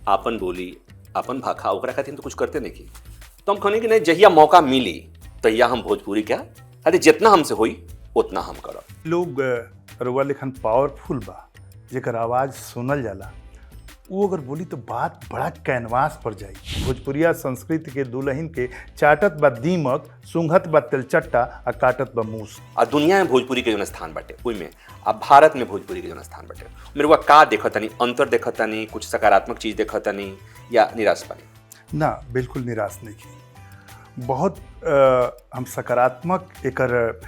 आपन बोली आपन भाखा ओकरा खातिर तो कुछ करते नहीं की। तो हम कहने कि नहीं, जहिया मौका मिली तहिया हम भोजपुरी क्या अरे जितना हमसे होई उतना हम करब। लोग रउआ लेखन पावरफुल बा जेकर आवाज सुनल जाला, वो अगर बोली तो बात बड़ा कैनवास पर जाई। भोजपुरिया संस्कृति के दुल्हन के चाटत बा दीमक, सुंघत बा तिलचट्टा आ काटत बा मूस। आ दुनिया में भोजपुरी के जौन स्थान बाटे ओई में अब भारत में भोजपुरी के जौन स्थान बाटे मेरे हुआ का देखतानी, अंतर देखतानी, कुछ सकारात्मक चीज देखतानी या निराश बानी? ना, बिल्कुल निराश नहीं की। बहुत हम सकारात्मक एकर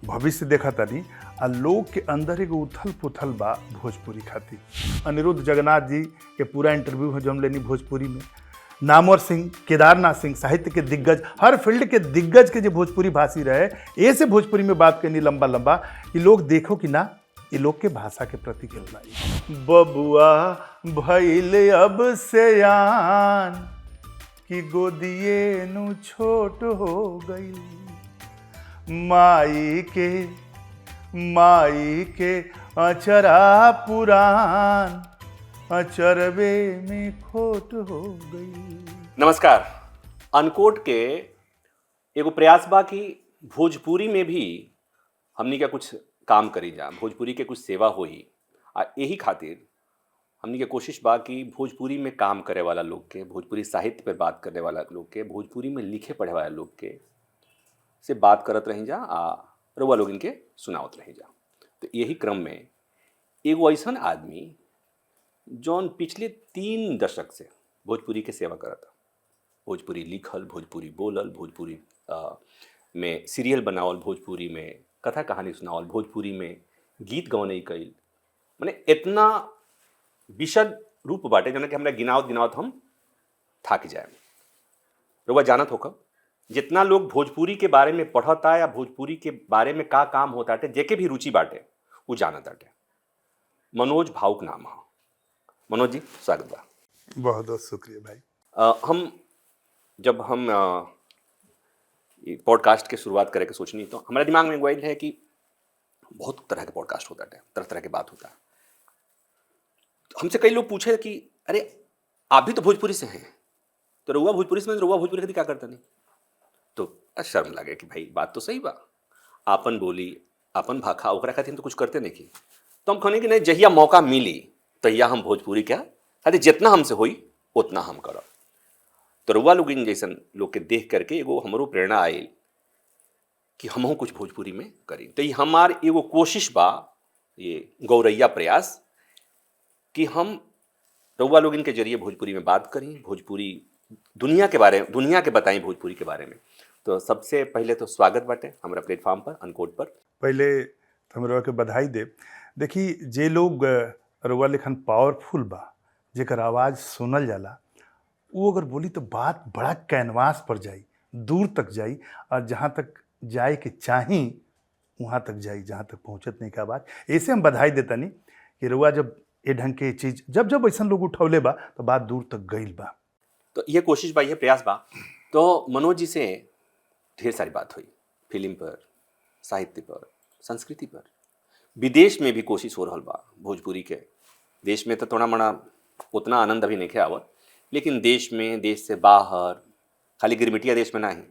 भविष्य देखा तानी। आ लोग के अंदर एगो उथल पुथल बा भोजपुरी खातिर। अनिरुद्ध जगन्नाथ जी के पूरा इंटरव्यू है जो हम लेनी भोजपुरी में। नामवर सिंह, केदारनाथ सिंह, साहित्य के दिग्गज, हर फील्ड के दिग्गज के जो भोजपुरी भाषी रहे, ऐसे भोजपुरी में बात करनी लंबा लंबा कि लोग देखो कि ना ये लोग के भाषा के प्रति केतना बबुआ भइल अब सयान कि गोदिए नु छोट हो गई, माई के अचरा पुरान अचरवे में खोट हो गई। नमस्कार। अनकोट के एगो प्रयास बा कि भोजपुरी में भी हमनी का कुछ काम करी जा, भोजपुरी के कुछ सेवा होई। आ यही खातिर हमनी के कोशिश बा कि भोजपुरी में काम करे वाला लोग के, भोजपुरी साहित्य पर बात करने वाला लोग के, भोजपुरी में लिखे पढ़े वाला लोग के से बात करत रही जा आ रउआ लोग इनके सुनावत रही जा। तो यही क्रम में एगो ऐसन आदमी जौन पिछले 3 दशक से भोजपुरी के सेवा करता, भोजपुरी लिखल, भोजपुरी बोलल, भोजपुरी में सीरियल बनावल, भोजपुरी में कथा कहानी सुनावल, भोजपुरी में गीत गौने कईल, माने इतना विशद रूप बाटे जौन कि हमरा गिनावत हम थाक जाए। रउआ जानत होकर जितना लोग भोजपुरी के बारे में पढ़ता या भोजपुरी के बारे में का काम होता है, जेके भी रुचि बाटे वो जानत बाटे। मनोज भावुक नाम है। मनोज जी स्वागत बा। बहुत बहुत शुक्रिया भाई। जब हम पॉडकास्ट के शुरुआत करे के सोचनी तो हमारे दिमाग में वही है कि बहुत तरह के पॉडकास्ट होता है, तरह तरह के बात होता है। हमसे कई लोग पूछे कि अरे आप भी तो भोजपुरी से हैं, तो रउआ भोजपुरी से रउआ भोजपुरी खातिर क्या करता नहीं? तो शर्म लगे कि भाई बात तो सही बा, आपन बोली आपन भाखा ओकरा खातिर तो कुछ करते नहीं की। तो हम कहने कि नहीं, जहिया मौका मिली तहिया हम भोजपुरी क्या अरे जितना हमसे होई उतना हम करब। तो रउआ लोग इन जैसन लोग के देख करके एगो हमरो प्रेरणा आयल कि हमहू कुछ भोजपुरी में करी। तो ये हमार एगो कोशिश बा, ये गौरैया प्रयास कि हम रउआ लोग इनके जरिए भोजपुरी में बात करी, भोजपुरी दुनिया के बताएं भोजपुरी के बारे में। तो सबसे पहले तो स्वागत बाटे हमारा प्लेटफॉर्म पर, अनकोट पर। पहले हम रउआ के बधाई दे। देखी, जे लोग रउआ लेखन पावरफुल बा जेकर आवाज सुनल जाला, वो अगर बोली तो बात बड़ा कैनवास पर जाई, दूर तक जाई, और जहाँ तक जाए के चाही वहाँ तक जाई जहाँ तक पहुँचत नहीं का बात। ऐसे हम बधाई देता नहीं कि रउआ जब ये ढंग के चीज जब ऐसा लोग उठौले बा तो बात दूर तक गईल बा। तो ये कोशिश बा, ये प्रयास बा। तो मनोज जी से ढेर सारी बात हुई, फिल्म पर, साहित्य पर, संस्कृति पर। विदेश में भी कोशिश हो रहा बा भोजपुरी के। देश में तो थोड़ा मना उतना आनंद अभी नहीं आवत, लेकिन देश में, देश से बाहर, खाली गिरमिटिया देश में नहीं,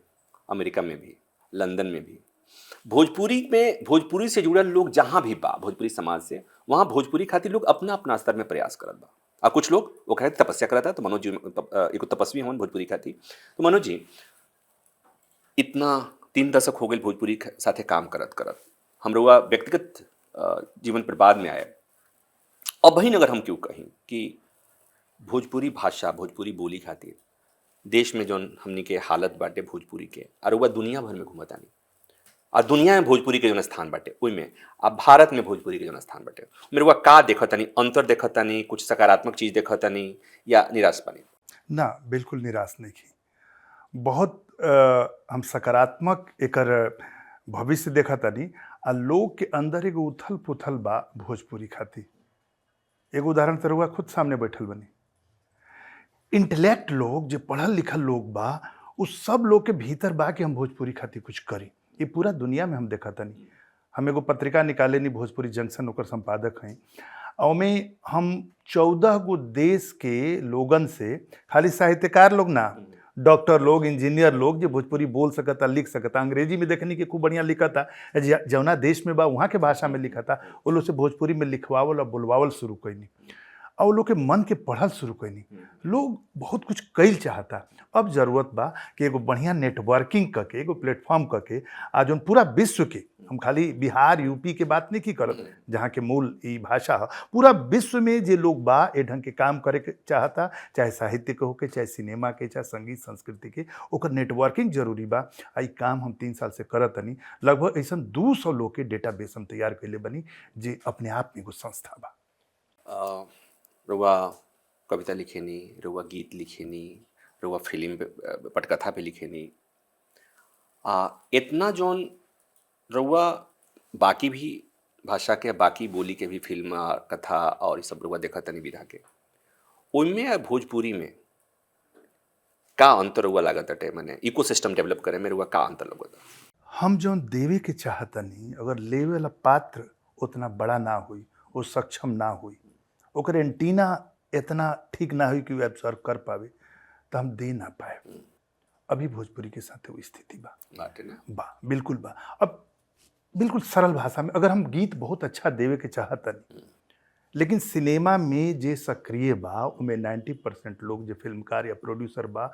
अमेरिका में भी, लंदन में भी भोजपुरी से जुड़ल लोग जहाँ भी बा, भोजपुरी समाज से, वहाँ भोजपुरी खातिर लोग अपना अपना स्तर में प्रयास करत बा। और कुछ लोग वो कहते तपस्या करता है। तो मनोज जी एक तपस्वी हों भोजपुरी खातिर। तो मनोज जी, इतना 3 दशक हो गए भोजपुरी साथे काम करत हम रउआ व्यक्तिगत जीवन पर बाद में आए। अब वही अगर हम क्यों कहीं कि भोजपुरी भाषा, भोजपुरी बोली खातिर देश में जौन हमनी के हालत बाटे भोजपुरी के, और रउआ दुनिया भर में घूमतानी, और दुनिया में भोजपुरी के जौन स्थान बाटे ओई में अब भारत में भोजपुरी के जौन स्थान बाटे मेरे हुआ का देखतानी, अंतर देखतानी, कुछ सकारात्मक चीज देखतानी या निराश बानी? ना, बिल्कुल निराश नहीं की। बहुत हम सकारात्मक एकर भविष्य देखा तानी। आ लोग के अंदर एगो उथल पुथल बा भोजपुरी खातिर। एगो उदाहरण तो रउआ खुद सामने बैठल बनी। इंटेलेक्ट लोग, जो पढ़ल लिखल लोग बा, उस सब लोग के भीतर बा कि हम भोजपुरी खातिर कुछ करी। ये पूरा दुनिया में हम देखा तानी। हम एगो पत्रिका निकाले नी, भोजपुरी जंक्शन, ओकर संपादक हैं। में हम 14 गो देश के लोगन से, खाली साहित्यकार लोग ना, डॉक्टर लोग, इंजीनियर लोग जो भोजपुरी बोल सकता, लिख सकता, अंग्रेजी में देखनी कि खूब बढ़िया लिखता, जौना देश में बा वहाँ के भाषा में लिखता, वो लोग से भोजपुरी में लिखवावल और बोलवावल शुरू कैनी और वो लोग के मन के पढ़ल शुरू कैनी। लोग बहुत कुछ कैल चाहता। अब जरूरत बा कि एगो बढ़िया नेटवर्किंग करके, एगो प्लेटफॉर्म करके आज उन पूरा विश्व के, हम खाली बिहार यूपी के बात नहीं की करत जहाँ के मूल ई भाषा है, पूरा विश्व में जे लोग बा ए ढंग के काम करे के चाहता, चाहे साहित्य के होके, चाहे सिनेमा के, चाहे संगीत संस्कृति के, ओकर नेटवर्किंग जरूरी बा। आई काम हम 3 साल से करत तनी। लगभग ऐसा 200 लोग के डेटाबेस हम तैयार कैले बनी जे अपने आप में एगो संस्था बा। रुआ कविता लिखेनी, रुआ गीत लिखेनी, रुआ फिल्म पटकथा पे लिखेनी, इतना जौन रुआ बाकी भी भाषा के, बाकी बोली के भी फिल्म कथा और सब रुआ देखा तनी विधा के, उनमें भोजपुरी में का अंतर रुआ लागत अटे? मैंने इकोसिस्टम डेवलप करे में रुआ का अंतर लगता? हम जौन देवे के चाहतनी, अगर लेवे वाला पात्र उतना बड़ा ना हुई, वो सक्षम ना हुई, ओकर एंटीना इतना ठीक ना हुई कि वो एब्सॉर्ब कर पावे, तो हम दे ना पाए। अभी भोजपुरी के साथ वो स्थिति बा बिल्कुल बा। अब बिल्कुल सरल भाषा में अगर हम गीत बहुत अच्छा देवे के चाहतनी, लेकिन सिनेमा में जे सक्रिय बा उमें 90% लोग जो फिल्मकार या प्रोड्यूसर बा,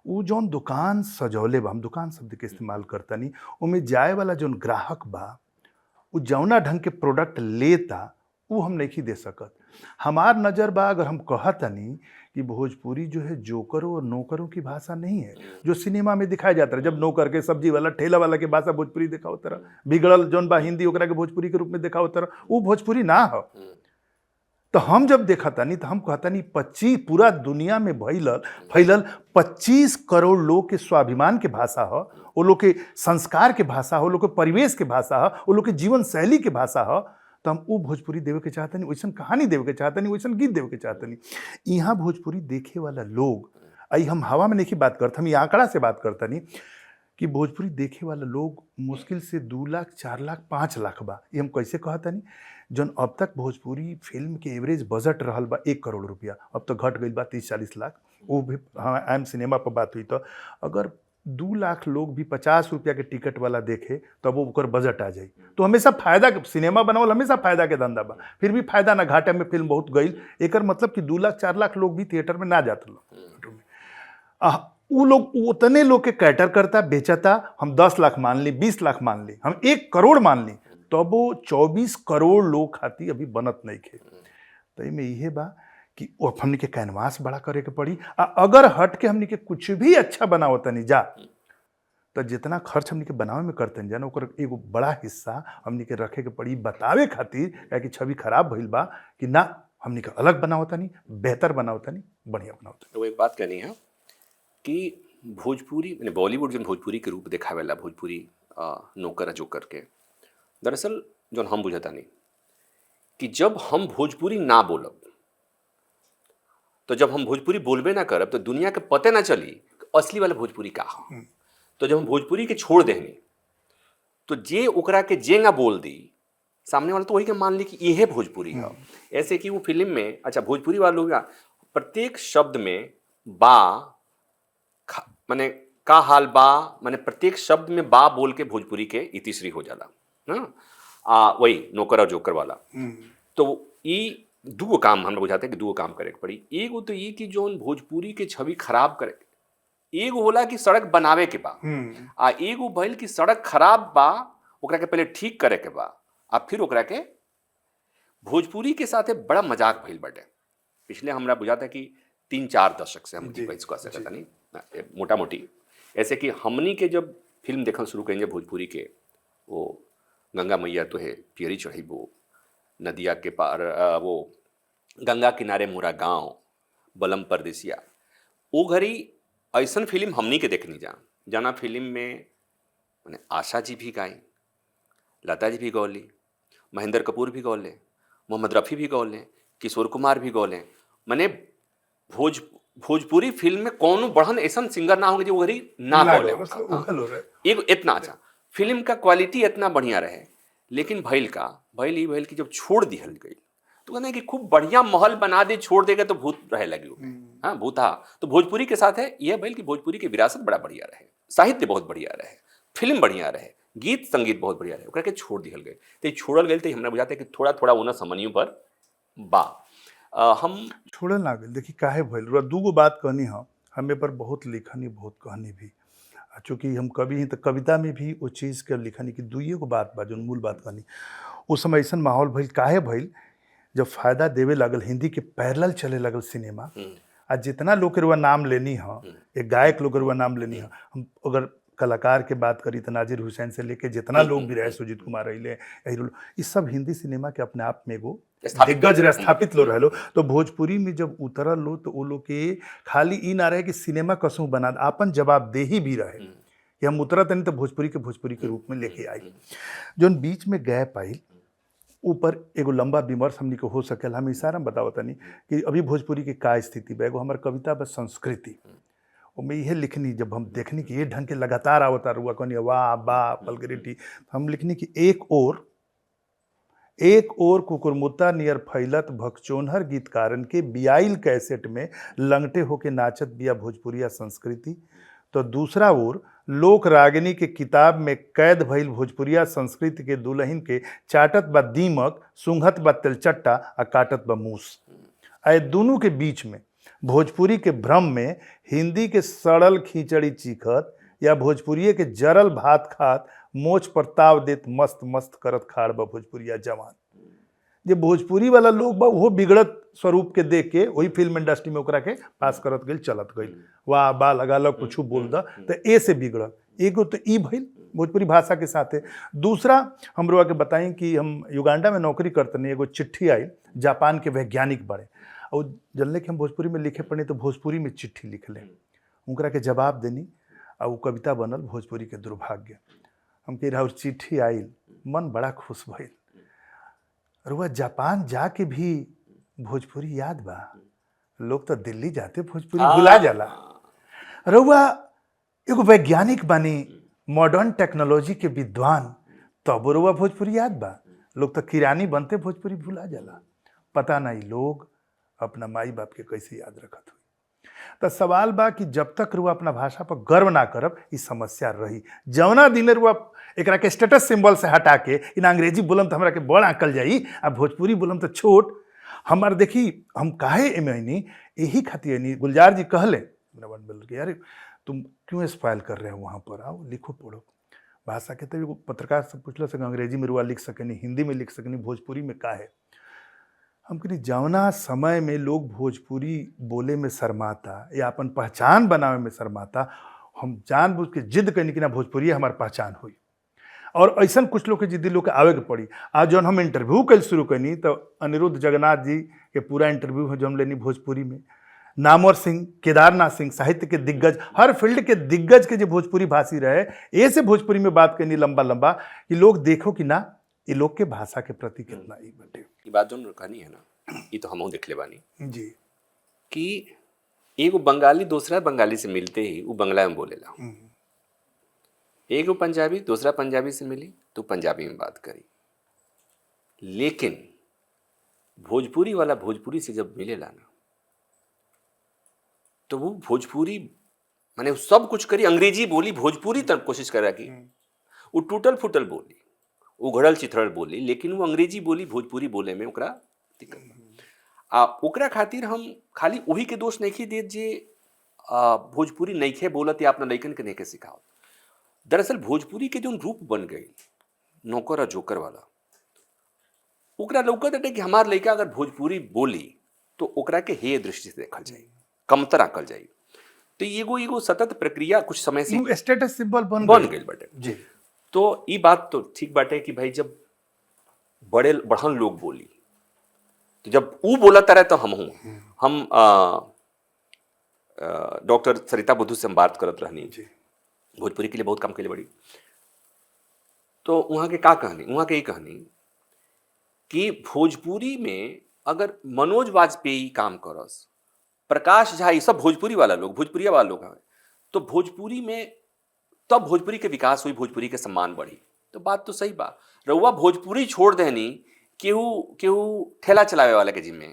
वो जौन दुकान सजौले बा, हम दुकान शब्द के इस्तेमाल करतनी, उमें जाए वाला जौन ग्राहक बा, वो जौना ढंग के प्रोडक्ट लेता वो हम नहीं दे सकत। हमार नज़र बा, अगर हम कहतनी कि भोजपुरी जो है जोकरों और नौकरों की भाषा नहीं है जो सिनेमा में दिखाया जाता है। जब नौकर के, सब्जी वाला, ठेला वाला के भाषा भोजपुरी देखा होता रहा, बिगड़ल जौन बा हिंदी ओकरा के भोजपुरी के रूप में देखा होता रहा, वो भोजपुरी ना हो। तो हम जब देखा तानी तो हम कहतानी 25 पूरा दुनिया में फैलल 25 करोड़ लोग के स्वाभिमान के भाषा हो, वो लोग के संस्कार के भाषा हो, लोग के परिवेश के भाषा हो, वो लोग के जीवन शैली के भाषा हो, तो हम वो भोजपुरी देवे के चाहतनी, वैसन कहानी देवे के चाहतनी, वैसन गीत देवे के चाहतनी। यहाँ भोजपुरी देखे वाला लोग, आई हम हवा में नहीं बात करते, हम ये आंकड़ा से बात करतनी कि भोजपुरी देखे वाला लोग मुश्किल से 2 लाख, 4 लाख, 5 लाख बा। ये हम कैसे कहतनी? जौन अब तक भोजपुरी फिल्म के एवरेज बजट रहल बा 1 करोड़ रुपया, अब तो घट गई बा 30-40 लाख। वो भी हाँ आम सिनेमा पर बात हुई तो अगर 2 लाख लोग भी 50 रुपया के टिकट वाला देखे तब वो ओकर बजट आ जाए, तो हमेशा फायदा, सिनेमा बनावल हमेशा फायदा के धंधा बा। फिर भी फायदा ना, घाटे में फिल्म बहुत गई। एकर मतलब कि 2 लाख 4 लाख लोग भी थिएटर में ना जाते लोग, वो लोग उतने लोग के कैटर करता, बेचता। हम 10 लाख मान ली, 20 लाख मान ली, हम 1 करोड़ मान ली, तब वो 24 करोड़ लोग खाती अभी बनत नहीं खे। तो इमें यह बा कि हमने के कैनवास बड़ा करे के पड़ी। अगर हट के हमने के कुछ भी अच्छा बनावतनी जा, तो जितना खर्च हमने के बनावे में करतनी जा ना, ओकर एगो बड़ा हिस्सा हमने के रखे के पड़ी बतावे खातिर कि छवि खराब भइल बा, कि ना हमने के अलग बनावतनी, बेहतर बनावतनी, बढ़िया बनावतनी। तो एक बात कहनी है कि भोजपुरी मैंने बॉलीवुड जो भोजपुरी के रूप देखावेला, भोजपुरी नौकर जोकर के, दरअसल जो हम बुझता नहीं कि जब हम भोजपुरी ना बोलब, तो जब हम भोजपुरी बोलबे ना करब, तो दुनिया के पते ना चली कि असली वाला भोजपुरी का हो। तो जब हम भोजपुरी के छोड़ देनी, तो जे ओकरा के जेंगा बोल दी, सामने वाला तो वही के मान ली कि यह भोजपुरी है। ऐसे कि वो फिल्म में, अच्छा भोजपुरी वाले लोग प्रत्येक शब्द में बा माने का हाल बा, माने प्रत्येक शब्द में बा बोल के भोजपुरी के इतिश्री हो जाला ना। वही नौकर और जोकर वाला। तो ये दो काम हम बुझाते हैं कि दो काम करे के पड़ी। एगो तो ये कि जो भोजपुरी के छवि खराब करे, एगो होला कि सड़क बनावे के बा, आ एगो भइल कि सड़क खराब बा, ओकरा के पहले ठीक करे के बा, आ फिर ओकरा के भोजपुरी के साथे बड़ा मजाक भइल बाटे। पिछले हमरा बुझाता है कि 3-4 दशक से हम इसको ऐसे कहता नहीं मोटा मोटी, ऐसे कि हमनी के जब फिल्म देखना शुरू करेंगे भोजपुरी के, वो गंगा मैया तो है पियरी चढ़ी, वो नदिया के पार, वो गंगा किनारे मोरा गांव, बलम परदेसिया, वो घड़ी ऐसन फिल्म हमनी के देखनी जाना फिल्म में मैंने आशा जी भी गाई, लता जी भी गौली, महेंद्र कपूर भी गौले, मोहम्मद रफ़ी भी गौले, किशोर कुमार भी गौले। मैंने भोजपुरी फिल्म में कौन बढ़न ऐसा सिंगर ना होंगे जो घड़ी ना गौले। एक इतना अच्छा फिल्म का क्वालिटी इतना बढ़िया रहे, लेकिन भइल की जब छोड़ दिहल गई, तो कहते हैं कि खूब बढ़िया महल बना दे छोड़ देगा तो भूत रहे लगे हुए। हाँ भूता। तो भोजपुरी के साथ है यह भइल कि भोजपुरी की विरासत बड़ा बढ़िया रहे, साहित्य बहुत बढ़िया रहे, फिल्म बढ़िया रहे, गीत संगीत बहुत बढ़िया रहे, ओकरा के छोड़ दिहल गए। तो छोड़ल गए तो हमरा बुझाते कि थोड़ा थोड़ा ओना समनियों पर बा हम छोड़ल ना गेल। देखी काहे भइल रुआ दूगो बात कहनी हम हमें पर बहुत लिखनी बहुत कहनी भी। चूँकि हम कवि हैं तो कविता में भी वो चीज़ के लिखनी की दुइये गो बात बा जौन मूल बात कहनी। उस समय ऐसा माहौल भइल काहे भइल जब फायदा देवे लागल हिंदी के पैरेलल चले लगल सिनेमा। आ जितना लोग के रुआ नाम लेनी है, एक गायक लोग के रुआ नाम लेनी है, हम अगर कलाकार के बात करी तो नाजिर हुसैन से लेके जितना लोग भी रहे, सुजीत कुमार रहिले, इस सब हिंदी सिनेमा के अपने आप में एगो दिग्गज रहे, स्थापित लोग रहे। तो भोजपुरी में जब उतरल लो तो वो लोग के खाली ई ना रहे कि सिनेमा कसू बना, आपन जवाबदेही भी रहे कि हम उतरत नहीं तो भोजपुरी के रूप में लेके आई। जौन बीच में गैप आई ऊपर एगो लंबा विमर्श हमनी को हो सकेला। हम इशारा में बतावत नहीं कि अभी भोजपुरी के का स्थिति बा। एगो हमार कविता बा संस्कृति, मैं यह लिखनी जब हम देखनी कि ये ढंग के लगातार आवता रुआ कहनी वाह वाह पलगरिटी, हम लिखनी कि एक और कुकुरमुत्ता नियर फैलत भगचोनहर गीतकारन के बियाइल कैसेट में लंगटे होके नाचत बिया भोजपुरिया संस्कृति, तो दूसरा ओर लोक रागिनी के किताब में कैद भइल भोजपुरिया संस्कृति के दुल्हन के चाटत बा दीमक, सूंघत बा तेलचट्टा आ काटत बा मूस। आए दोनों के बीच में भोजपुरी के भ्रम में हिंदी के सड़ल खिचड़ी चीखत या भोजपुरी के जरल भात खात मोच पर ताव देत मस्त मस्त करत खाड़ बा भोजपुरिया जवान। जे भोजपुरी वाला लोग बा वो बिगड़त स्वरूप के देख के वही फिल्म इंडस्ट्री में ओकरा के पास करत गई चलत गई, वाह बा लगा लो कुछ बोल दा तो ए से बिगड़ल। एगो तो ई भइल भोजपुरी भाषा के साथे। दूसरा हमरो के बताई कि हम युगांडा में नौकरी करते नहीं, एगो चिट्ठी आई जापान के वैज्ञानिक बड़े और जनले कि हम भोजपुरी में लिखे पढ़ी तो भोजपुरी में चिट्ठी लिख ले, उनकरा के जवाब देनी और वो कविता बनल भोजपुरी के दुर्भाग्य। हम कह रहा चिट्ठी आई, मन बड़ा खुश भइल। रुआ जापान जाके भी भोजपुरी याद बा, लोग तो दिल्ली जाते भोजपुरी भुला जाला। रुआ एगो वैज्ञानिक बानी, मॉडर्न टेक्नोलॉजी के विद्वान, तब रुआ भोजपुरी याद बा, लोग तो किरानी बनते भोजपुरी भुला जाला। पता नहीं लोग अपना माई बाप के कैसे याद रखत हुई। तो सवाल बा कि जब तक रुआ अपना भाषा पर गर्व ना करब ई समस्या रही। जवना दिन रुआ एकरा के स्टेटस सिंबल से हटा के इन अंग्रेजी बोलम तो हमरा के बड़ आकल जाई, आ भोजपुरी बोलम तो छोट। हमार देखी हम काहे एमनी यही खातिर नहीं, गुलजार जी कहले कि यार तुम क्यों स्पाइल कर रहे हो, वहाँ पर आओ लिखो पढ़ो भाषा के। तभी पत्रकार से पूछल सके अंग्रेजी में रुआ लिख सकेनी, हिंदी में लिख सकेनी, भोजपुरी में का है। हम कहीं जवना समय में लोग भोजपुरी बोले में शर्माता या अपन पहचान बनावे में शर्माता, हम जानबूझ के जिद करनी कि ना भोजपुरी हमार पहचान हुई। और ऐसा कुछ लोग के जिद्दी लोग के आवे के पड़ी। आज जौन हम इंटरव्यू कल शुरू करनी तो अनिरुद्ध जगन्नाथ जी के पूरा इंटरव्यू है जो हम लेनी भोजपुरी में, नामवर सिंह, केदारनाथ सिंह, साहित्य के दिग्गज, हर फील्ड के दिग्गज के जो भोजपुरी भाषी रहे, ऐसे भोजपुरी में बात करनी लंबा लंबा कि लोग देखो कि ना ये लोग के भाषा के प्रति कितना ही बटे। ये बात जो कहानी है ना, ये तो हम देख ले बानी जी कि एगो बंगाली दूसरा बंगाली से मिलते ही वो बंगला में बोलेला, एगो पंजाबी दूसरा पंजाबी से मिली तो पंजाबी में बात करी। लेकिन भोजपुरी वाला भोजपुरी से जब मिलेला ना तो वो भोजपुरी माने सब कुछ करी, अंग्रेजी बोली भोजपुरी तक कोशिश करा कि वो टूटल फूटल बोली, उघड़ल चिथड़ल बोली, लेकिन वो अंग्रेजी बोली भोजपुरी बोले में ओकरा दिक्कत। ओकरा खातिर हम खाली वही के दोष नहीं देत जे भोजपुरी नइखे बोलत या अपना लइकन के नइखे सिखावत। दरअसल भोजपुरी के जो रूप बन गई नौकर और जोकर वाला, ओकरा लौकत है कि हमार लइका अगर भोजपुरी बोली तो ओकरा के हेय दृष्टि से देखल जाई, कमतर आकल जाई। तो एगो सतत प्रक्रिया कुछ समय से स्टेटस सिंबल बन गई बाटे जी। तो ये बात तो ठीक बाटे कि भाई जब बढ़न लोग बोली तो जब वो बोलता रहे तो हम डॉक्टर सरिता बुद्धू से हम बात करत रहनी, भोजपुरी के लिए बहुत काम के लिए बड़ी। तो वहाँ के का कहानी, वहाँ के ये कहानी कि भोजपुरी में अगर मनोज वाजपेयी काम करस, प्रकाश झा, ये सब भोजपुरी वाला लोग, भोजपुरिया वाला लोग हैं, तो भोजपुरी में तब भोजपुरी के विकास हुई, भोजपुरी के सम्मान बढ़ी। तो बात तो सही बा, रउआ भोजपुरी छोड़ देनी केहू केहू ठेला चलावे वाला के जिम्मे,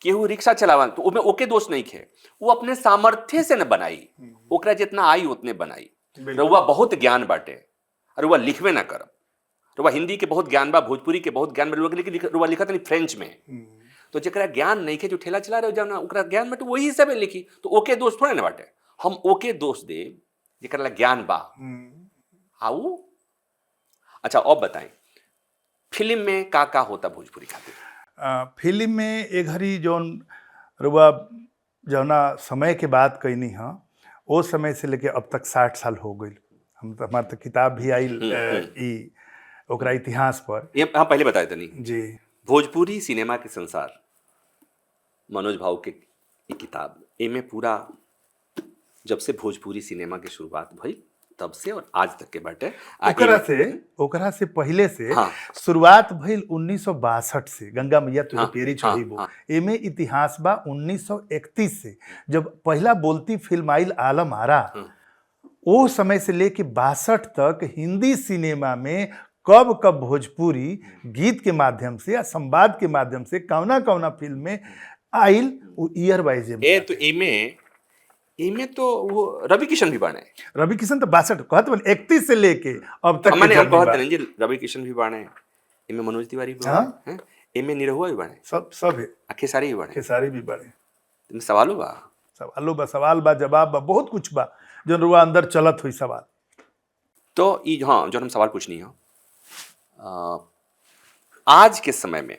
केहू रिक्शा चलावा, तो ओमे ओके दोष नहीं खे, वो अपने सामर्थ्य से न बनाई, ओकरा जितना आई उतने बनाई। रउआ बहुत ज्ञान बाटे, रउआ लिखबे ना करब, रउआ हिंदी के बहुत ज्ञान बा, भोजपुरी के बहुत ज्ञान बा, रउआ लिखत नहीं फ्रेंच में, तो जेकरा ज्ञान नहीं के जो ठेला चला रहे हो जाना ओकरा ज्ञान बाटे वही हिसाबे लिखी, तो ओके दोष थोड़े ना बाटे। हम ओके दोष दे जेकरा ला ज्ञान बा आऊ। अच्छा अब बताएं फिल्म में का होता भोजपुरी खातिर? फिल्म में एक घड़ी जौन रुआ जौना समय के बात कैनी हाँ, वो समय से लेके अब तक 60 साल हो गई। हम तो हमारे तो किताब भी आई ई ओकरा इतिहास पर। ये हाँ पहले बताए तनी जी, भोजपुरी सिनेमा के संसार मनोज भाव के ई किताब एमे पूरा जब से भोजपुरी सिनेमा के शुरुआत भई तब से और आज तक के बाटे। ओकरा से पहले से हाँ। शुरुआत भइल 1962 से, गंगा मैया तुझे हाँ, पेरी हाँ, चढ़ीबो। हाँ। एमे इतिहास बा 1931 से, जब पहला बोलती फिल्म आइल आलम आरा। वो समय से लेके 62 तक हिंदी सिनेमा में कब कब भोजपुरी गीत के माध्यम से या संवाद के माध्यम से कौना कौना फिल्म में आइल, वो ईयर वाइज ए तो इमे तो वो रवि किशन भी बाणे। रवि किशन तो 62 कहत बन 31 से लेके अब तक मैंने के हम जर्नी कहत बा। नहीं जी रवि किशन भी बाणे, इमे मनोज तिवारी भी हाँ। बाणे हैं, इमे निरहुआ भी बाणे, सब है, खेसारी भी बाणे। खेसारी भी बड़े इमे सवालो बा। सवाल बा जवाब बा, बहुत कुछ बा जो रुआ अंदर चलत हुई सवाल। तो ई हाँ जो हम सवाल पूछनी है आज के समय में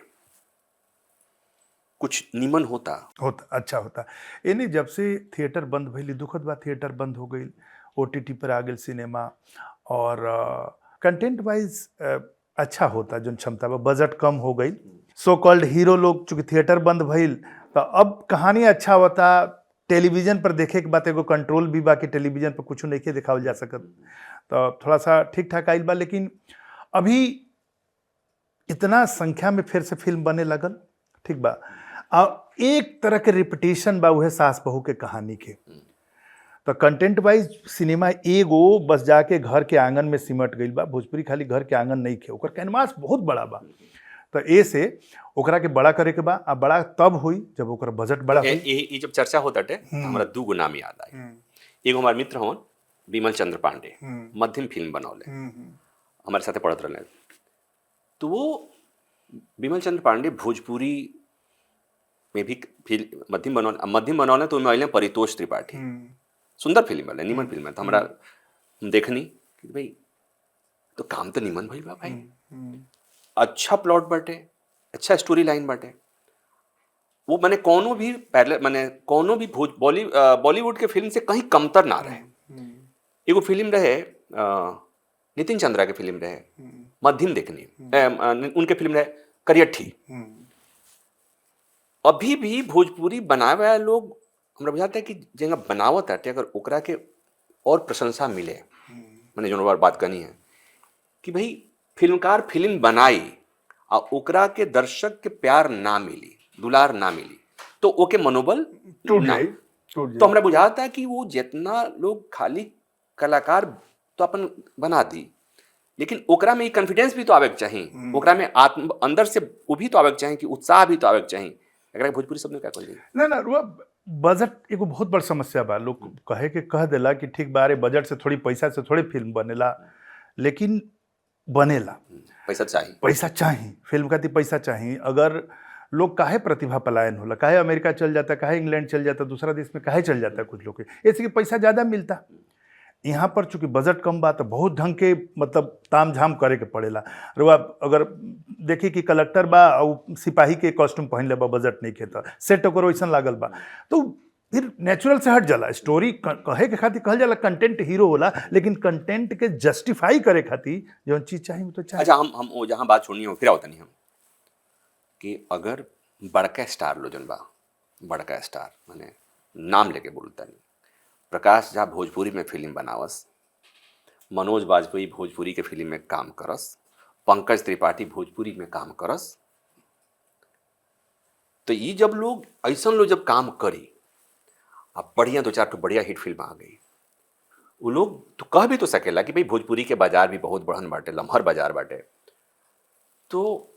कुछ निमन होता अच्छा होता। यानी जब से थिएटर बंद भइली, दुखद बा थिएटर बंद हो गई, ओटीटी पर आ गई सिनेमा, और कंटेंट वाइज अच्छा होता जो क्षमता बा, बजट कम हो गई, सो कॉल्ड हीरो लोग चूंकि थिएटर बंद भइल तो अब कहानी अच्छा होता। टेलीविजन पर देखे के बात एगो कंट्रोल भी बा कि टेलीविजन पर कुछ नहीं दिखावल जा सकत, तो थोड़ा सा ठीक ठाक आइल बा। लेकिन अभी इतना संख्या में फिर से फिल्म बने लगल, ठीक बा, और एक तरह के रिपीटेशन बा उहे सास बहू के कहानी के। तो कंटेंट वाइज सिनेमा एगो बस जाके घर के आंगन में सिमट गई बा। भोजपुरी खाली घर के आंगन नहीं खे, ओकर कैनवास बहुत बड़ा बा। तो ए से ओकरा के बड़ा करे के बा, आ बड़ा तब हुई जब ओकर बजट बड़ा हुई। ये जब चर्चा होता टे हमारा दू गो नाम याद आई। एगो हमारे मित्र हवन विमल चंद्र पांडे, मध्यम फिल्म बनौले, हमारे साथे पढ़त रहले। तो वो विमल चंद्र पांडे भोजपुरी में भी मध्यम बनौले, तो उनमें अइले परितोष त्रिपाठी। सुंदर फिल्म है, निमन फिल्म है। तो हमारा हम देखनी कि भाई तो काम तो निमन भइल बा भाई, अच्छा प्लॉट बाटे, अच्छा स्टोरी लाइन बाटे। वो मैंने कोनो भी बॉलीवुड के फिल्म से कहीं कमतर ना रहे। एगो फिल्म रहे नितिन चंद्रा के फिल्म रहे मध्यम देखनी, उनके फिल्म रहे करियठी। अभी भी भोजपुरी बनावे वाला लोग हमरा बुझाता है कि जगह बनावत है, अगर ओकरा के और प्रशंसा मिले, मैंने जो बात करनी है कि भाई फिल्मकार फिल्म बनाई आ ओकरा के दर्शक के प्यार ना मिली, दुलार ना मिली, तो ओके मनोबल टूट ना। जाए। तो हमरा बुझाता है कि वो जितना लोग खाली कलाकार तो अपन बना दी, लेकिन ओकरा में कॉन्फिडेंस भी तो आवे के चाहिए, ओकरा में आत्म अंदर से वो भी तो आवे के चाहिए कि उत्साह भी तो आवे के चाहिए। अगर भोजपुरी शब्द में क्या कहल जाए ना रुआ बजट एगो बहुत बड़ समस्या बा। लोग कहे के कह देला कि ठीक बा रे बजट से थोड़ी पैसा से थोड़ी फिल्म बनेला, लेकिन बनेला। पैसा चाहिए फिल्म खातिर, पैसा चाहिए। अगर लोग काहे प्रतिभा पलायन होला, काहे अमेरिका चल जाता, काहे इंग्लैंड चल जाता, दूसरा देश में काहे चल जाता कुछ लोग के, ऐसे कि पैसा ज़्यादा मिलता। यहाँ पर चूंकि बजट कम बा तो बहुत ढंग के मतलब ताम झाम करे के पड़ेला। रुआ अगर देखी कि कलेक्टर बा और सिपाही के कॉस्ट्यूम पहन ले बा, बजट नहीं खेता, सेट ओकर वैसन लागल बा, तो फिर नेचुरल से हट जाला। स्टोरी कहे के खातिर कहल जाला कंटेंट हीरो होला, लेकिन कंटेंट के जस्टिफाई करे खातिर जो चीज चाहिए वो तो चाहिए। अच्छा हम वो जहाँ बात छोड़नी है फिर आवत नहीं हम कि अगर बड़का स्टार लो जन बा, बड़का स्टार माने नाम लेके बोलता नहीं, प्रकाश झा भोजपुरी में फिल्म बनावस, मनोज वाजपेयी भोजपुरी के फिल्म में काम करस, पंकज त्रिपाठी भोजपुरी में काम करस, तो ये जब लोग ऐसा लोग जब काम करी, अब बढ़िया दो चार तो बढ़िया हिट फिल्म आ गई, वो लोग तो कह भी तो सकेला कि भाई भोजपुरी के बाजार भी बहुत बढ़न बाटे, लम्हर बाजार बाटे। तो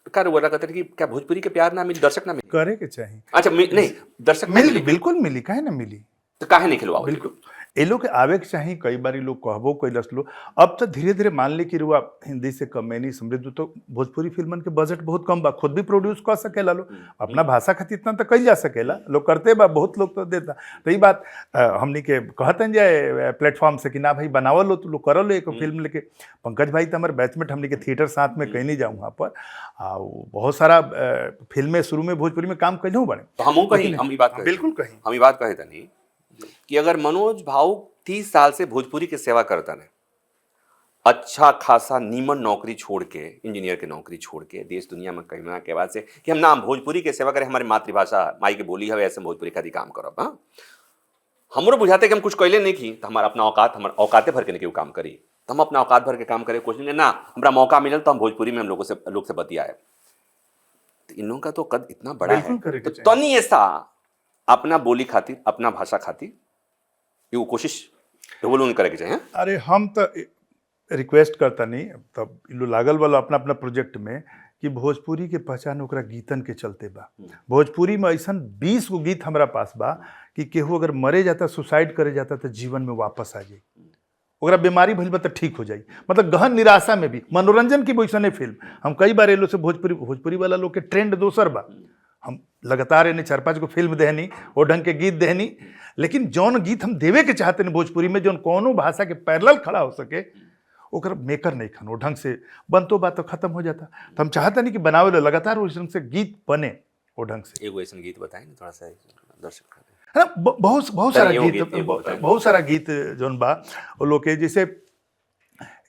क्या वो कहते हैं कि क्या भोजपुरी के प्यार ना मिली, दर्शक ना मिली? करे के चाहिए। अच्छा नहीं, दर्शक नहीं मिली, मिली, बिल्कुल मिली, काहे ना मिली। तो काहे नहीं खिलवाओ? बिल्कुल ये लोग के आवे के चाही, कई बार लोग कहबो कैलस लो। अब तो धीरे धीरे मान ली कि रुआ हिंदी से कमेनी समृद्ध, तो भोजपुरी फिल्मन के बजट बहुत कम बा, खुद भी प्रोड्यूस कर सकेला लो, अपना भाषा खातिर इतना तो कल जा सकेला, लोग करते बा, बहुत लोग तो देता। तो ये बात हमनी के कहते जाए प्लेटफॉर्म से कि ना भाई बनावल लो, तो लोग करो लो एक फिल्म लेके। पंकज भाई तो हमारे बैचमेट, हमनी के थिएटर साथ में कहीं नहीं जाऊँ वहाँ पर, बहुत सारा फिल्में शुरू में भोजपुरी में काम कैलू बने। तो हम कहीं हम ये बात कहे, बिल्कुल कहीं हम ये बात कहे नहीं कि अगर मनोज भाऊ 30 साल से भोजपुरी की सेवा करता है, अच्छा खासा नीमन नौकरी छोड़ के, इंजीनियर की नौकरी छोड़ के देश दुनिया में कहना के बाद से कि हम नाम भोजपुरी के सेवा करें, हमारी मातृभाषा माई के बोली है, ऐसे भोजपुरी खातिर काम करो। हाँ, हमरो बुझाते कि हम कुछ कैले नहीं की, तो हमारा अपना औकात, हमारे औकाते भर के नहीं काम करी, तो हम अपना औकात भर के काम करे, कोशिश नहीं ना हमारा मौका मिलल तो हम भोजपुरी में हम लोग से बतियाए। तो इन लोगों का तो कद इतना बड़ा है, तो नहीं ऐसा अपना बोली खातिर, अपना भाषा खातिर ये कोशिश तो बोलो करे के चाहिए। अरे हम तो रिक्वेस्ट करता नहीं, तब इलो लागल वाला अपना अपना प्रोजेक्ट में कि भोजपुरी के पहचान ओकरा गीतन के चलते बा। भोजपुरी में ऐसा 20 गो गीत हमारा पास बा कि केहू अगर मरे जाता, सुसाइड करे जाता, तो जीवन में वापस आ जाए, ओकरा बीमारी भइल बा तो ठीक हो जाए। मतलब गहन निराशा में भी मनोरंजन की वैसने फिल्म हम कई बार एलो से भोजपुरी वाला लोग के ट्रेंड दोसर बा, हम लगातार इन्हें 4-5 गो फिल्म देहनी, वो ढंग के गीत देहनी, लेकिन जौन गीत हम देवे के चाहते हैं भोजपुरी में, जौन कोनो भाषा के पैरेलल खड़ा हो सके, ओकर मेकर नहीं खन, वो ढंग से बनतो बात तो खत्म हो जाता। तो हम चाहते नहीं कि बनावे लो लगातार उस ढंग से गीत बने, वो ढंग से। एगो ऐसा गीत बताएं ना थोड़ा सा दर्शक, है ना, बहुत सारा गीत, बहुत सारा गीत जौन बा वो लोग के, जैसे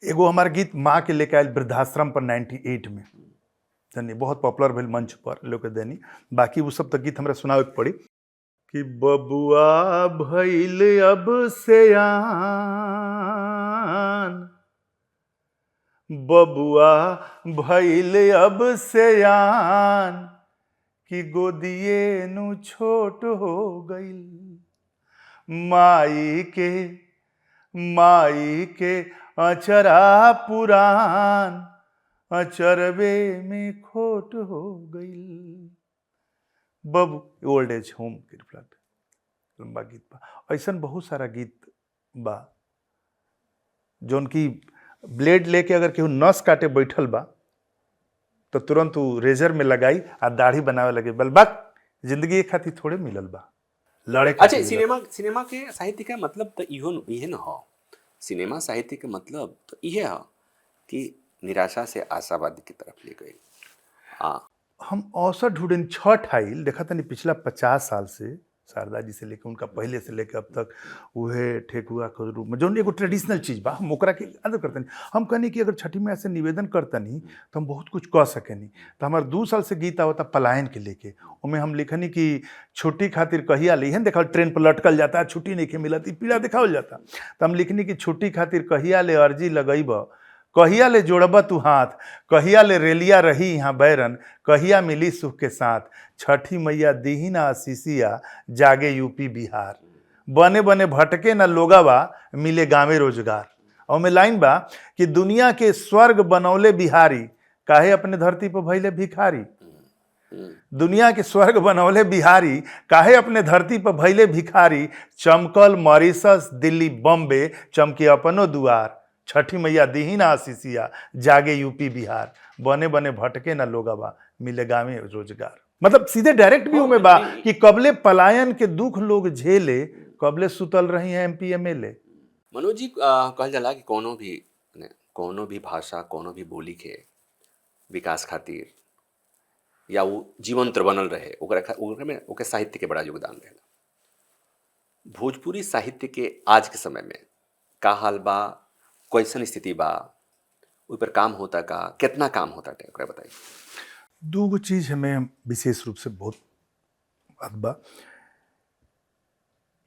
एगो हमारा गीत माँ के लेके आयल वृद्धाश्रम पर 98 में देनी, बहुत पॉपुलर भेल मंच पर लोग के देनी। बाकी वो सब तो गीत हमरा सुनावे के पड़ी कि बबुआ भइल अब सयान, बबुआ भइल अब सयान, कि गोदिए नु छोट हो गईल, माई के अचरा पुरान, अचरवे में खोट हो गईल। बबू ओल्ड एज होम के रिफ्लेक्ट लंबा गीत बा। ऐसा बहुत सारा गीत बा जौन की ब्लेड लेके अगर केहू नस काटे बैठल बा तो तुरंत वो रेजर में लगाई आ दाढ़ी बनावे लगे, बलबाक जिंदगी एक खातिर थोड़े मिलल बा, लड़े। अच्छा, सिनेमा के साहित्य का मतलब तो इहे न हो, सिनेमा साहित्य के मतलब तो इहे हो कि निराशा से आशावादी की तरफ ले गए। हाँ, हम अवसर ढूंढे छठ आइल देखा था नहीं, पिछला 50 साल से शारदा जी से लेकर उनका पहले से लेकर अब तक वह ठेकुआ के रूप में जो एगो ट्रेडिशनल चीज़ बा, हम ओकरा के आदर करते नहीं। हम कहनी कि अगर छठी में ऐसे निवेदन करता नहीं तो हम बहुत कुछ कह सके नहीं। तो हमारे 2 साल से गीत आवता पलायन के लेके, उनमें हम लिखनी कि छुट्टी खातिर कहिया लेहन, देखा ट्रेन पर लटकल जाता, छुट्टी नहीं के मिलती, पीड़ा दिखावल जाता। तो हम लिखनी कि छुट्टी खातिर कहिया ले अर्जी लगैब, कहिया ले जोड़ब तू हाथ, कहिया ले रेलिया रही यहाँ बैरन, कहिया मिली सुख के साथ, छठी मैया दीही ना आशीषिया, जागे यूपी बिहार, बने बने भटके ना लोगावा, मिले गाँवे रोजगार। और में लाइन बा कि दुनिया के स्वर्ग बनौले बिहारी, काहे अपने धरती पर भइले भिखारी। दुनिया के स्वर्ग बनौले बिहारी, काहे अपने धरती पर भइले भिखारी, चमकल मॉरिशस दिल्ली बॉम्बे, चमके अपनो दुआर, छठी मैया दीही ना आशीषिया, जागे यूपी बिहार, बने बने भटके ना लोगवा, मिले गाँवे रोजगार। मतलब सीधे डायरेक्ट भी में बा कि कबले पलायन के दुख लोग झेले, कबले सुतल रही हैं MP MLA। मनोज जी, कहल जाला कि कोनो भी भाषा, कोनो भी बोली के विकास खातिर या वो जीवंत बनल रहे, ओकरा में ओके साहित्य के बड़ा योगदान रहेला। भोजपुरी साहित्य के आज के समय में का हाल बा, कैसन स्थिति बा, उस पर काम होता का, कितना काम होता है, ओकरा बताइए। 2 चीज़ हमें विशेष रूप से बहुत बात बा।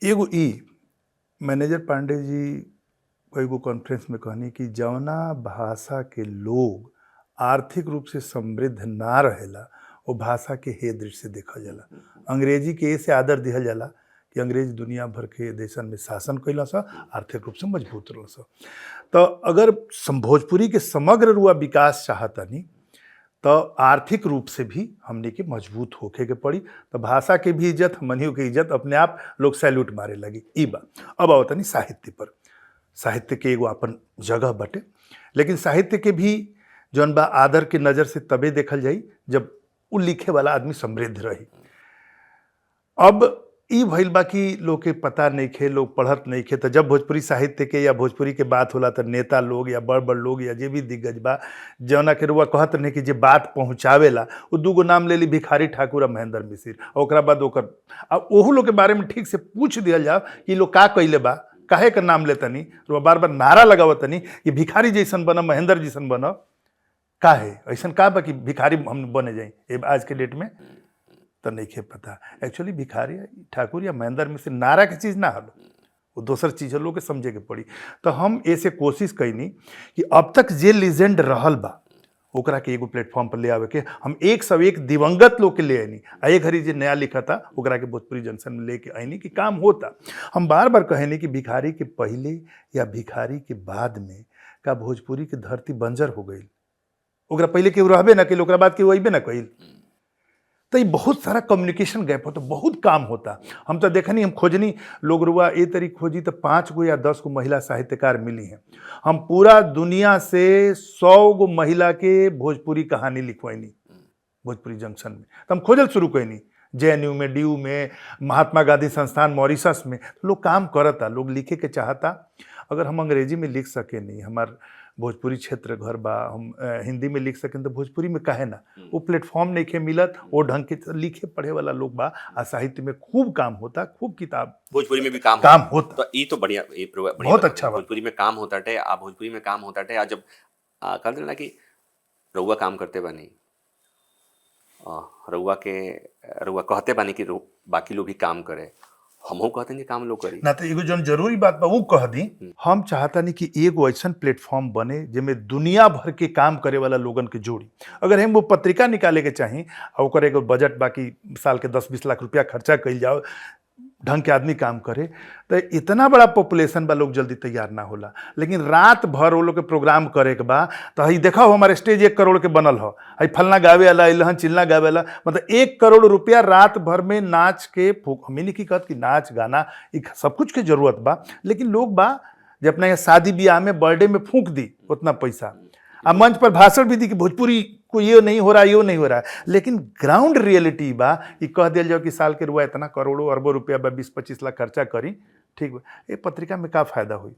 एगो मैनेजर पांडे जी एगो कॉन्फ्रेंस में कहनी कि जवना भाषा के लोग आर्थिक रूप से समृद्ध ना रहेला, वो भाषा के हे दृष्टि से देखल जाला। अंग्रेजी के ऐसे आदर दिहल जाला कि अंग्रेज दुनिया भर के देशन में शासन कैला सा, आर्थिक रूप से मजबूत रहल सा। तो अगर भोजपुरी के समग्र रुआ विकास चाहतनी तो आर्थिक रूप से भी हमने के मजबूत होके के पड़ी। तो भाषा के भी इज्जत, हमनियों के इज्जत अपने आप लोग सैल्यूट मारे लगी। ई बा अब आओ तनी साहित्य पर। साहित्य के एगो अपन जगह बटे, लेकिन साहित्य के भी जौन बा आदर के नज़र से तबे देखल जाई जब उ लिखे वाला आदमी समृद्ध रही। अब ई भइल बा कि लोग के पता नहीं खे, लोग पढ़त नहीं खे। तो जब भोजपुरी साहित्य के या भोजपुरी के बात होला तो नेता लोग या बड़ बड़ लोग या जे भी दिग्गज बा जौना के रुआ कहत नहीं कि जे बात पहुँचावेला, वो दूगो नाम ले ली, भिखारी ठाकुर और महेंद्र मिसिर। और ओकरा बाद ओकर अब ओहू लोग के बारे में ठीक से पूछ दिया जाओ कि लोग का कइले बा, काहे का नाम लेतनी, रुआ बार बार नारा लगावतनी कि भिखारी जैसन बनो, महेंद्र जैसन बनो। काहे ऐसा का बा कि भिखारी हम बने जाए आज के डेट में? तो नहीं खे पता। एक्चुअली भिखारी ठाकुर या महेंद्र में से नारा के चीज़ ना हलो, वो दोसर चीज़ लोग के समझे के पड़ी। तो हम ऐसे कोशिश कैनी कि अब तक जे लीजेंड रहल बा ओकरा के एगो प्लेटफॉर्म पर ले आवे के हम 101 दिवंगत लोग के ले आनी। आए घड़ी जे नया लिखा था ओकरा के भोजपुरी जंक्शन में लेके आईनी कि काम होता। हम बार बार कहनी कि भिखारी के पहले या भिखारी के बाद में का भोजपुरी की धरती बंजर हो गई। ओकरा पहले केहू रहबे ना कइल, ओकरा बाद केहू अइबे ना कइल। तो ये बहुत सारा कम्युनिकेशन गैप होता, बहुत काम होता। हम तो देखनी, हम खोजनी, लोग रुआ ए तरीक खोजी तो 5 गो या 10 गो महिला साहित्यकार मिली हैं। हम पूरा दुनिया से 100 गो महिला के भोजपुरी कहानी लिखवाइनी भोजपुरी जंक्शन में। तो हम खोजल शुरू कैनी JNU में, DU में, महात्मा गांधी संस्थान मॉरिशस में। तो लोग काम करता, लोग लिखे के चाहता। अगर हम अंग्रेजी में लिख सके नहीं, हमार भोजपुरी क्षेत्र घर बा, हम हिंदी में लिख सकें तो भोजपुरी में काहे ना? वो प्लेटफॉर्म नहीं खे मिलत, वो ढंग के लिखे पढ़े वाला लोग बा। आ साहित्य में खूब काम होता, खूब किताब भोजपुरी में भी काम होता। तो ये तो बढ़िया, बहुत अच्छा बा। भोजपुरी में काम होता है। आप भोजपुरी में काम होता है। जब कहते ना कि रउआ काम करते बानी, रउआ कहते बानी कि बाकी लोग भी काम करे, हमहू कहते हैं काम लोग करी ना। तो एगो जौन जरूरी बात बा वो कह दी, हम चाहता नहीं कि एगो ऐसा प्लेटफॉर्म बने जिसमें दुनिया भर के काम करे वाला लोगन के जोड़ी। अगर हम वो पत्रिका निकाले के चाही और ओकर एगो बजट बाकी साल के 10-20 लाख रुपया खर्चा कइल जाओ, ढंग के आदमी काम करे, तो इतना बड़ा पॉपुलेशन बा, लोग जल्दी तैयार ना होला। लेकिन रात भर वो लोग के प्रोग्राम करे के बा। तो हई देखा हो हमारे स्टेज 1 करोड़ के बनल हो, हई फलना गावे वाला इलहन चिल्ला गावे वाला, मतलब 1 करोड़ रुपया रात भर में नाच के फूक। हमें नहीं की कहत कि नाच गाना सब कुछ के जरूरत बा, लेकिन लोग बा जब अपना यहाँ शादी ब्याह में बर्थडे में फूंक दी उतना पैसा, आ मंच पर भाषण भी दी कि भोजपुरी को ये नहीं हो रहा, ये नहीं हो रहा है। लेकिन ग्राउंड रियलिटी बा कि कह दिया जाओ कि साल के रुआ इतना करोड़ों अरबों रुपया बा, 20-25 लाख खर्चा करी, ठीक बा, ये पत्रिका में का फायदा हुई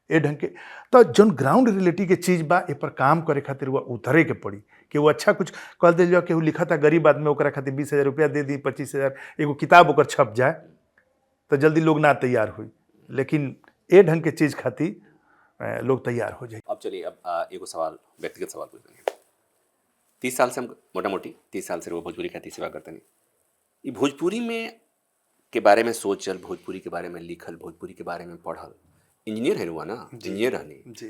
ए ढंग के? तो जौन ग्राउंड रियलिटी के चीज़ बा, ए पर काम करे खातिर वह उतरे के पड़ी कि वो अच्छा कुछ कह दिया जाओ कि वो लिखा था गरीब आदमी, ओकरा खातिर 20,000 रुपया दे दी, 25,000 एगो किताब ओकर छप जाए तो जल्दी लोग ना तैयार हुई। लेकिन ए ढंग के चीज़ खातिर लोग तैयार हो जाए। अब चलिए, अब एगो सवाल, व्यक्तिगत सवाल पूछेंगे। 30 साल से हम मोटा मोटी 30 साल से वो भोजपुरी खातिर सेवा करते नहीं। ये भोजपुरी में के बारे में सोचल, भोजपुरी के बारे में लिखल, भोजपुरी के बारे में पढ़ल, इंजीनियर है रुआ ना, इंजीनियर रहनी जी,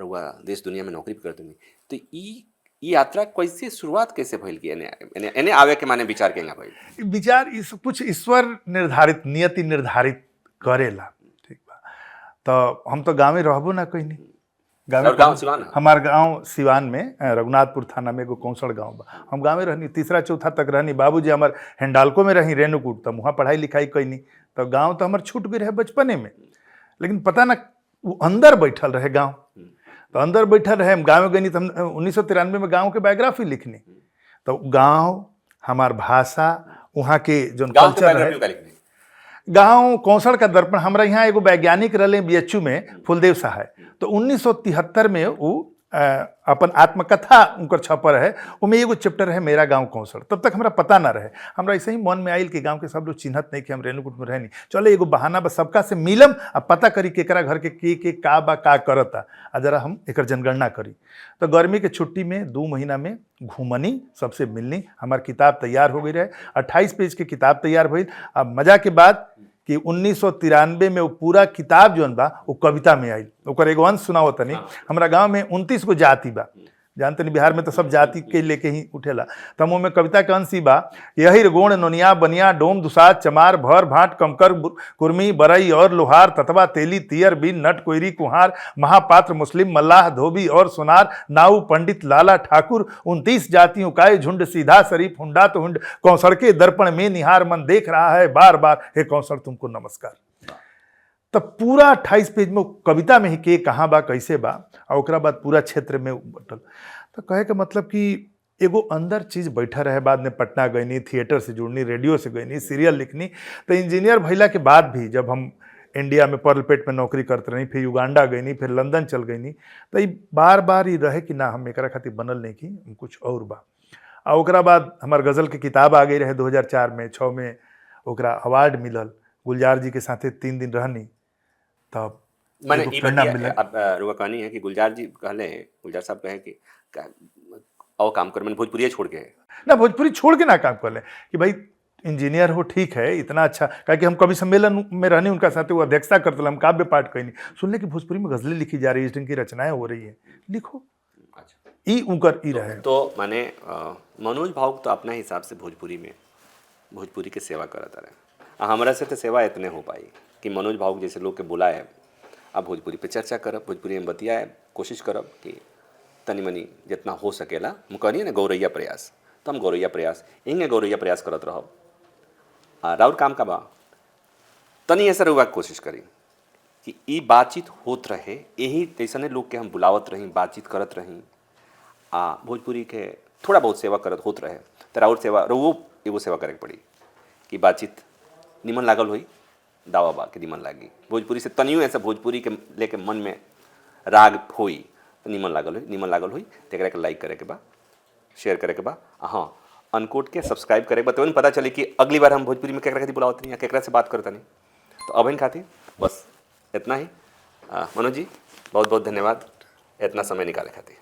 रुआ देश दुनिया में नौकरी भी करते नहीं। तो ई यात्रा कैसे शुरुआत कैसे भइल कि एने आवे के माने विचार केना भइल? विचार इस कुछ ईश्वर निर्धारित, नियति निर्धारित करेला, ठीक बा। तो हम तो गाँव में रहबो ना कहीं, गाँव सिवान, हमार गांव सिवान में रघुनाथपुर थाना में एगो कौशल गांव बा। हम गाँव में रहनी, 3रा-4था तक रहनी। बाबूजी हमार हेंडालको में रही, रेणुकूट, तब वहाँ पढ़ाई लिखाई कैनी। तो गाँव तो हमार छूट भी रहे बचपने में, लेकिन पता ना वो अंदर बैठल रहे गाँव। तो अंदर बैठल रहे, हम गाँव गई तो हम 1993 में गाँव के बायोग्राफी लिखनी। तो गाँव, हमार भाषा, वहाँ के जो कल्चर है, गाँव कौशल का दर्पण। हमारा यहाँ एगो वैज्ञानिक रहे BHU में, फुलदेव सहाय। तो 1973 में वो अपन आत्मकथा उनकर छपर है, उसमें एगो चैप्टर है मेरा गांव कौशल। तब तक हमरा पता ना रहे, हमरा ऐसे ही मन में आयल कि गांव के सब लोग चिन्हत नहीं कि हम रेणुकूट में रहनी, चले एगो बहाना बस सबका से मिलम आ पता करी केकरा घर के का बा का करता, आ जरा हम एकर जनगणना करी। तो गर्मी के छुट्टी में 2 महीना में घूमनी, सबसे मिलनी। हमार किताब तैयार हो गई रहे, 28 पेज की किताब तैयार हुई। अब मजा के बात कि 1993 में वो पूरा किताब जौन बा वो कविता में आई। ओकर एगो अंश सुनाओ तनी। हमरा गांव में 29 गो जाति बा, जानते नहीं बिहार में तो सब जाति के लेके ही उठेला। तमो में कविता के अंश ही बा, यही गोण नोनिया बनिया डोम दुसाद चमार भर भाट कमकर कुर्मी बरई और लोहार ततवा तेली तियर बिन नट कोयरी कुहार महापात्र मुस्लिम मल्लाह धोबी और सोनार नाऊ पंडित लाला ठाकुर 29 जातियों का ये झुंड सीधा शरीफ हुंडा तो हुंड कौसड़ के दर्पण में निहार मन देख रहा है बार बार, हे कौसड़ तुमको नमस्कार। तब पूरा 28 पेज में कविता में ही के कहाँ बा कैसे बा और ओकरा बाद पूरा क्षेत्र में बटल। तो कहे के मतलब कि एगो अंदर चीज बैठा रहे। बाद में पटना गईनी, थिएटर से जुड़नी, रेडियो से गईनी, सीरियल लिखनी। तो इंजीनियर भइला के बाद भी जब हम इंडिया में पर्लपेट में नौकरी करते रही, फिर युगांडा गईनी, फिर लंदन चल गईनी, तो ये बार बार ही रहे कि ना हम एकरा खातिर बनल नहीं की, कुछ और बा। और ओकरा बाद हमार गजल के किताब आ गई रहे 2004 में, 6 में ओकरा अवार्ड मिलल। गुलजार जी के साथे 3 दिन रहनी, तब मैंने ई बतिया अब रुआ कहानी है कि गुलजार जी कहले, गुलजार साहब कहे कि आओ काम कर, मैंने भोजपुरी छोड़ के ना, भोजपुरी छोड़ के ना काम कर ले कि भाई इंजीनियर हो, ठीक है, इतना अच्छा। कहा कि हम कवि सम्मेलन में रहने उनका साथ वो अध्यक्षता करते, हम काव्य पाठ कहीं सुनने की भोजपुरी में गजलें लिखी जा रही है, इस की रचनाएं हो रही है, लिखो। ई उनकर ई रहे तो माने मनोज भावुक तो अपना हिसाब से भोजपुरी में भोजपुरी के सेवा करता रहे। हमारा से तो सेवा इतने हो पाई कि मनोज भावुक जैसे लोग के बुलाए, अब भोजपुरी पे चर्चा करब, भोजपुरी में बतियाए, कोशिश करब कि तनी मनी जितना हो सकेला। हम कहनी ना गौरैया प्रयास, तो हम गौरैया प्रयास इंगे गौरैया प्रयास करत रहब। राउर काम का बा तनी ऐसा रुआ कोशिश करी कि ई बातचीत होत रहे, यही तैसने लोग के हम बुलावत रही, बातचीत करत रही, भोजपुरी के थोड़ा बहुत सेवा करत होत रहे। तो राउर सेवा वो एगो सेवा करे पड़ी कि बातचीत निमन लागल हुई, दावा बा के निमन लागी, भोजपुरी से तनियो ऐसा भोजपुरी के लेके मन में राग होई तो निमन लागल हुई तो एकरा के लाइक करे के बा, शेयर करे के बा, हाँ अनकोट के सब्सक्राइब करे बा, तो पता चले कि अगली बार हम भोजपुरी में केकरा खातिर बुलावत नहीं या केकरा से बात करता नहीं। तो अब इन खातिर बस इतना ही। मनोज जी बहुत बहुत धन्यवाद इतना समय निकाले खातिर।